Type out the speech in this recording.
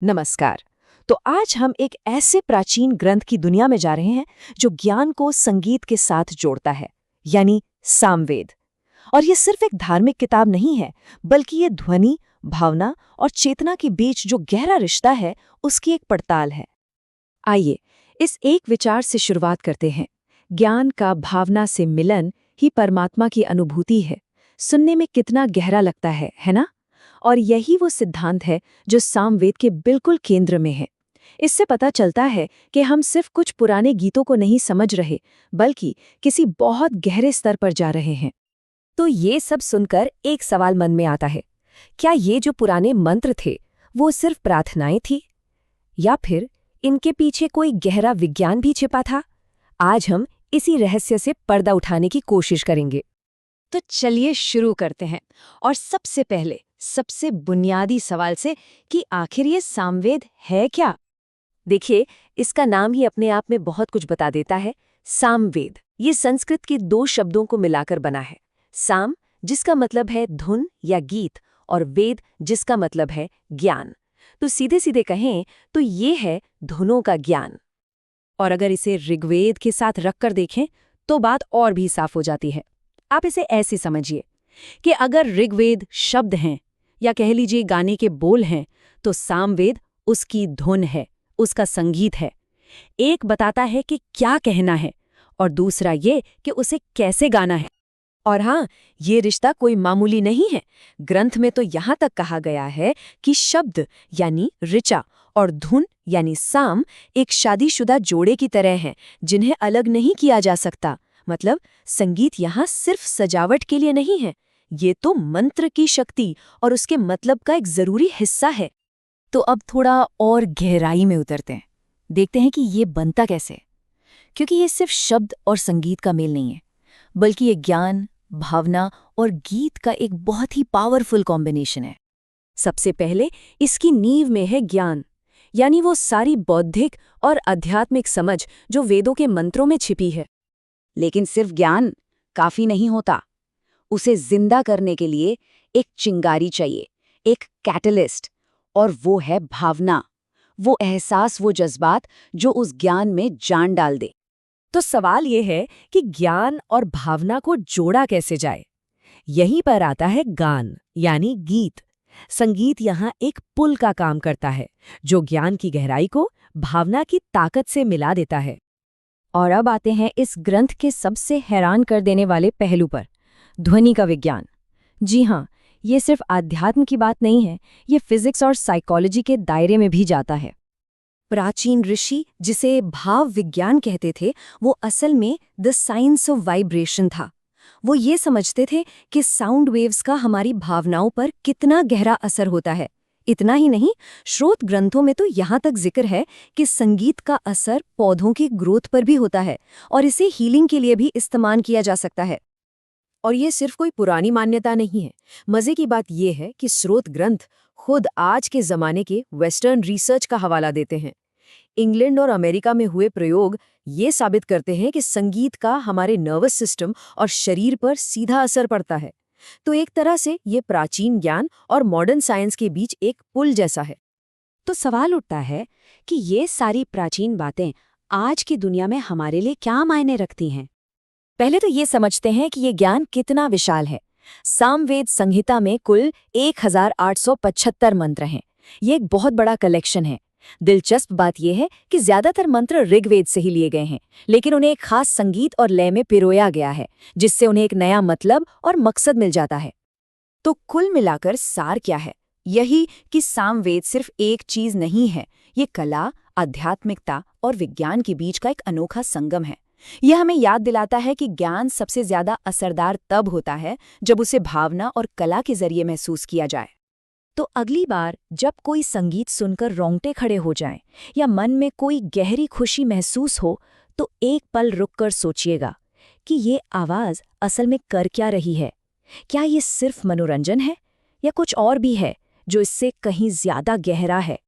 नमस्कार। तो आज हम एक ऐसे प्राचीन ग्रंथ की दुनिया में जा रहे हैं जो ज्ञान को संगीत के साथ जोड़ता है, यानी सामवेद। और ये सिर्फ एक धार्मिक किताब नहीं है, बल्कि ये ध्वनि, भावना और चेतना के बीच जो गहरा रिश्ता है, उसकी एक पड़ताल है। आइए इस एक विचार से शुरुआत करते हैं। ज्ञान का भावना से मिलन ही परमात्मा की अनुभूति है। सुनने में कितना गहरा लगता है ना? और यही वो सिद्धांत है जो सामवेद के बिल्कुल केंद्र में है। इससे पता चलता है कि हम सिर्फ कुछ पुराने गीतों को नहीं समझ रहे, बल्कि किसी बहुत गहरे स्तर पर जा रहे हैं। तो ये सब सुनकर एक सवाल मन में आता है, क्या ये जो पुराने मंत्र थे वो सिर्फ प्रार्थनाएं थी, या फिर इनके पीछे कोई गहरा विज्ञान भी छिपा था? आज हम इसी रहस्य से पर्दा उठाने की कोशिश करेंगे। तो चलिए शुरू करते हैं, और सबसे पहले सबसे बुनियादी सवाल से कि आखिर ये सामवेद है क्या। देखिए, इसका नाम ही अपने आप में बहुत कुछ बता देता है। सामवेद ये संस्कृत के दो शब्दों को मिलाकर बना है। साम जिसका मतलब है धुन या गीत, और वेद जिसका मतलब है ज्ञान। तो सीधे सीधे कहें तो ये है धुनों का ज्ञान। और अगर इसे ऋग्वेद के साथ रखकर देखें तो बात और भी साफ हो जाती है। आप इसे ऐसे समझिए कि अगर ऋग्वेद शब्द हैं, या कह लीजिए गाने के बोल हैं, तो सामवेद उसकी धुन है, उसका संगीत है। एक बताता है कि क्या कहना है, और दूसरा ये कि उसे कैसे गाना है। और हाँ, ये रिश्ता कोई मामूली नहीं है। ग्रंथ में तो यहाँ तक कहा गया है कि शब्द यानी ऋचा और धुन यानी साम एक शादीशुदा जोड़े की तरह हैं, जिन्हें अलग नहीं किया जा सकता। मतलब संगीत यहाँ सिर्फ सजावट के लिए नहीं है, ये तो मंत्र की शक्ति और उसके मतलब का एक जरूरी हिस्सा है। तो अब थोड़ा और गहराई में उतरते हैं, देखते हैं कि ये बनता कैसे। क्योंकि ये सिर्फ शब्द और संगीत का मेल नहीं है, बल्कि ये ज्ञान, भावना और गीत का एक बहुत ही पावरफुल कॉम्बिनेशन है। सबसे पहले इसकी नींव में है ज्ञान, यानी वो सारी बौद्धिक और आध्यात्मिक समझ जो वेदों के मंत्रों में छिपी है। लेकिन सिर्फ ज्ञान काफी नहीं होता। उसे जिंदा करने के लिए एक चिंगारी चाहिए, एक कैटलिस्ट, और वो है भावना, वो एहसास, वो जज्बात जो उस ज्ञान में जान डाल दे। तो सवाल ये है कि ज्ञान और भावना को जोड़ा कैसे जाए। यहीं पर आता है गान, यानी गीत। संगीत यहाँ एक पुल का काम करता है, जो ज्ञान की गहराई को भावना की ताकत से मिला देता है। और अब आते हैं इस ग्रंथ के सबसे हैरान कर देने वाले पहलू पर, ध्वनि का विज्ञान। जी हाँ, ये सिर्फ आध्यात्म की बात नहीं है, ये फिजिक्स और साइकोलॉजी के दायरे में भी जाता है। प्राचीन ऋषि जिसे भाव विज्ञान कहते थे, वो असल में द साइंस ऑफ वाइब्रेशन था। वो ये समझते थे कि साउंड वेव्स का हमारी भावनाओं पर कितना गहरा असर होता है। इतना ही नहीं, श्रोत ग्रंथों में तो यहाँ तक जिक्र है कि संगीत का असर पौधों की ग्रोथ पर भी होता है, और इसे हीलिंग के लिए भी इस्तेमाल किया जा सकता है। और ये सिर्फ कोई पुरानी मान्यता नहीं है। मजे की बात यह है कि स्रोत ग्रंथ खुद आज के जमाने के वेस्टर्न रिसर्च का हवाला देते हैं। इंग्लैंड और अमेरिका में हुए प्रयोग ये साबित करते हैं कि संगीत का हमारे नर्वस सिस्टम और शरीर पर सीधा असर पड़ता है। तो एक तरह से ये प्राचीन ज्ञान और मॉडर्न साइंस के बीच एक पुल जैसा है। तो सवाल उठता है कि ये सारी प्राचीन बातें आज की दुनिया में हमारे लिए क्या मायने रखती हैं। पहले तो ये समझते हैं कि ये ज्ञान कितना विशाल है। सामवेद संहिता में कुल 1875 मंत्र हैं। ये एक बहुत बड़ा कलेक्शन है। दिलचस्प बात यह है कि ज्यादातर मंत्र ऋग्वेद से ही लिए गए हैं, लेकिन उन्हें एक खास संगीत और लय में पिरोया गया है, जिससे उन्हें एक नया मतलब और मकसद मिल जाता है। तो कुल मिलाकर सार क्या है? यही कि सामवेद सिर्फ एक चीज नहीं है, ये कला, आध्यात्मिकता और विज्ञान के बीच का एक अनोखा संगम है। यह हमें याद दिलाता है कि ज्ञान सबसे ज्यादा असरदार तब होता है जब उसे भावना और कला के जरिए महसूस किया जाए। तो अगली बार जब कोई संगीत सुनकर रोंगटे खड़े हो जाएं, या मन में कोई गहरी खुशी महसूस हो, तो एक पल रुककर सोचिएगा कि ये आवाज असल में कर क्या रही है। क्या ये सिर्फ मनोरंजन है, या कुछ और भी है जो इससे कहीं ज्यादा गहरा है?